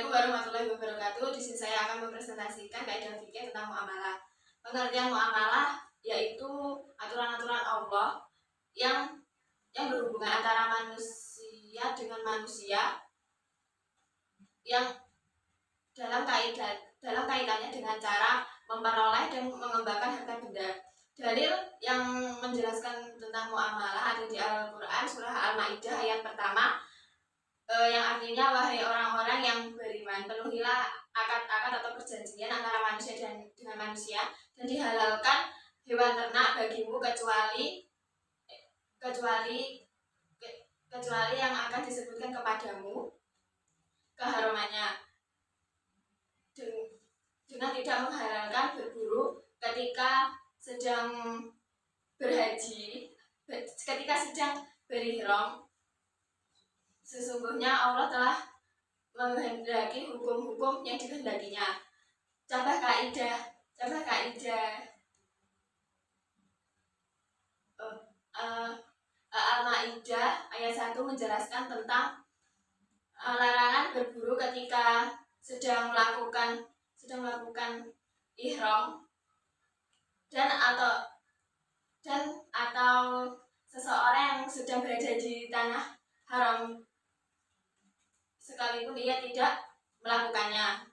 Assalamualaikum warahmatullahi wabarakatuh. Di sini saya akan mempresentasikan kaidah fikih tentang muamalah. Pengertian muamalah yaitu aturan-aturan Allah yang berhubungan antara manusia dengan manusia yang dalam kaitannya dengan cara memperoleh dan mengembangkan harta benda. Dalil yang menjelaskan tentang muamalah ada di Al-Quran surah Al-Maidah ayat pertama, yang artinya wahai orang-orang yang beriman, penuhilah akad-akad atau perjanjian antara manusia dengan manusia, dan dihalalkan hewan ternak bagimu kecuali yang akan disebutkan kepadamu keharumannya, dengan tidak menghalalkan berburu ketika sedang berhaji, ketika sedang berihram. Sesungguhnya Allah telah menghendaki hukum-hukum yang dikehendakinya. Contoh kaidah Al-Maidah ayat 1 menjelaskan tentang larangan berburu ketika sedang melakukan ihram dan atau seseorang yang sedang berada di tanah haram sekalipun ia tidak melakukannya,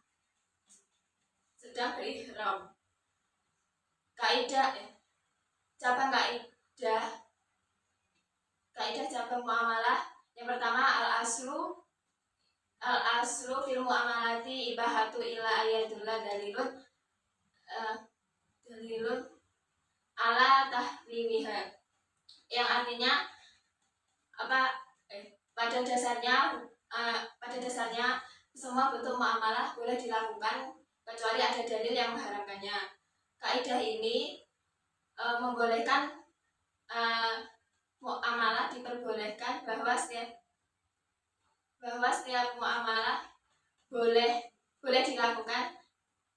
sedang berihram. Kaidah cabang muamalah. Yang pertama, al-aslu fil muamalati ibahatu ila ayatullah dalilun ala tahrimiha, yang artinya pada dasarnya semua bentuk muamalah boleh dilakukan kecuali ada dalil yang mengharamkannya. Kaidah ini membolehkan muamalah diperbolehkan, bahwa setiap muamalah boleh dilakukan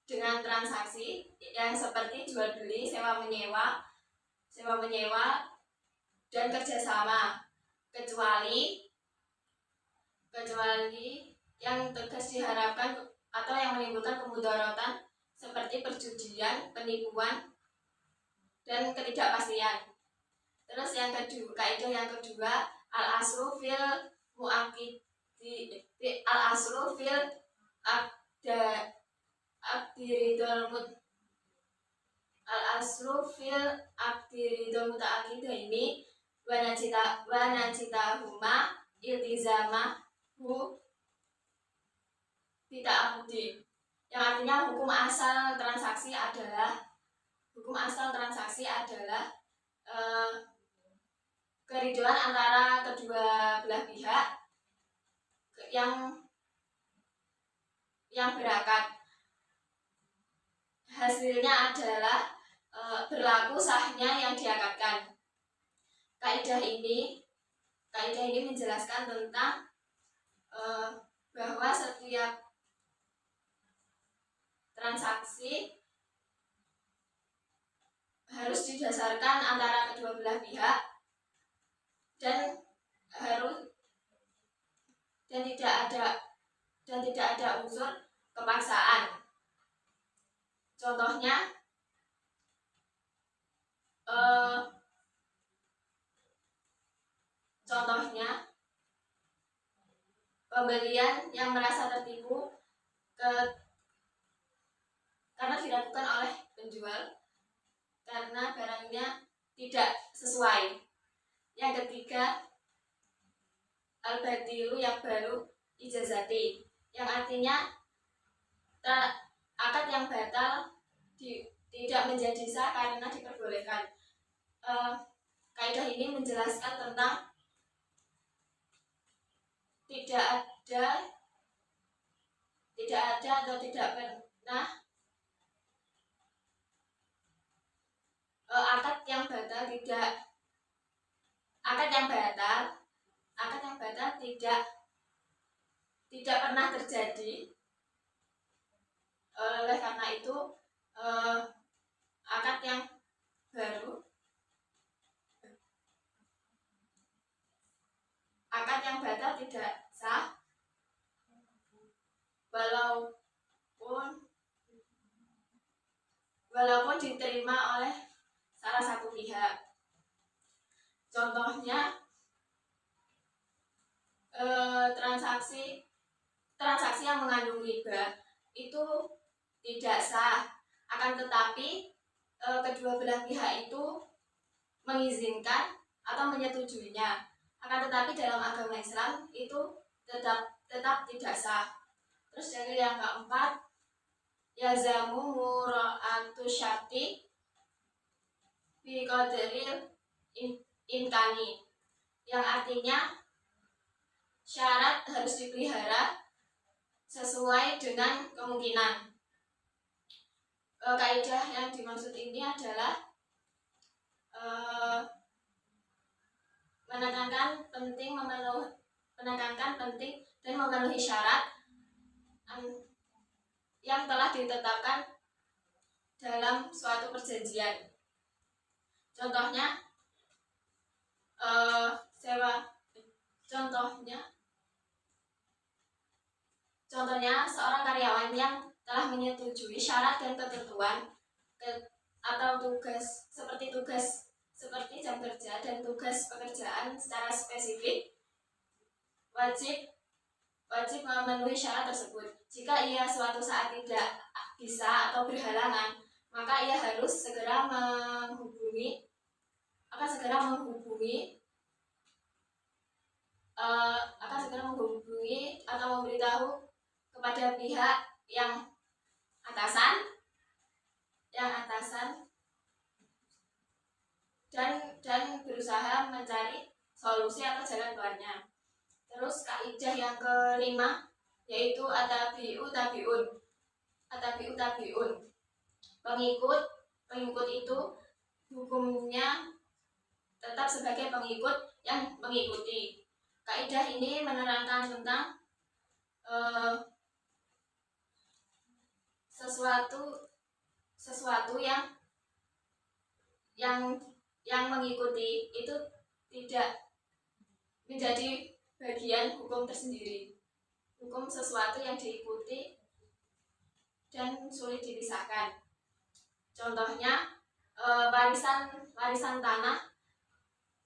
dengan transaksi yang seperti jual beli, sewa menyewa dan kerjasama, kecuali yang tegas diharapkan atau yang menimbulkan kemudaratan seperti perjudian, penipuan, dan ketidakpastian. Terus kaidah yang kedua, al-aslu fil aqdiridul muta'aqidaini wa najitahuma iltizamahu bita'aqudi, yang artinya hukum asal transaksi adalah keriduan antara kedua belah pihak yang berakad. Hasilnya adalah berlaku sahnya yang diakadkan. Kaidah ini menjelaskan tentang bahwa setiap transaksi harus didasarkan antara kedua belah pihak dan tidak ada unsur kepaksaan. Contohnya pembelian yang merasa tertipu karena dilakukan oleh penjual karena barangnya tidak sesuai. Yang ketiga, al-batilu yaqbalu ijazati, yang artinya akad yang batal tidak menjadi sah karena diperbolehkan. Kaidah ini menjelaskan tentang tidak ada atau tidak pernah akad yang batal tidak pernah terjadi. Oleh karena itu akad yang batal tidak sah walaupun diterima oleh salah satu pihak. Contohnya transaksi yang mengandung riba itu tidak sah, akan tetapi kedua belah pihak itu mengizinkan atau menyetujuinya. Akan tetapi dalam agama Islam itu tetap tidak sah. Terus dalil yang keempat, yazamu mura'atu syarti bi qadaril imkani, yang artinya syarat harus dipelihara sesuai dengan kemungkinan. Kaidah yang dimaksud ini adalah menekankan penting dan memenuhi syarat yang telah ditetapkan dalam suatu perjanjian. Contohnya seorang karyawan yang telah menyetujui syarat dan ketentuan atau tugas seperti jam kerja dan tugas pekerjaan secara spesifik, wajib memenuhi syarat tersebut. Jika ia suatu saat tidak bisa atau berhalangan, maka ia harus segera menghubungi atau memberitahu kepada pihak yang atasan dan berusaha mencari solusi atau jalan keluarnya. Terus kaidah yang kelima yaitu atabi'u tabi'un. Pengikut itu hukumnya tetap sebagai pengikut yang mengikuti. Kaidah ini menerangkan tentang sesuatu yang mengikuti itu tidak menjadi bagian hukum tersendiri. Hukum sesuatu yang diikuti dan sulit dipisahkan. Contohnya warisan tanah.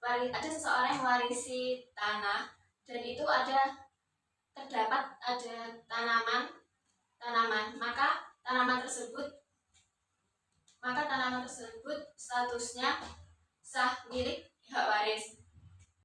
Ada seseorang yang mewarisi tanah dan itu terdapat tanaman, maka tanaman tersebut statusnya sah milik pihak waris.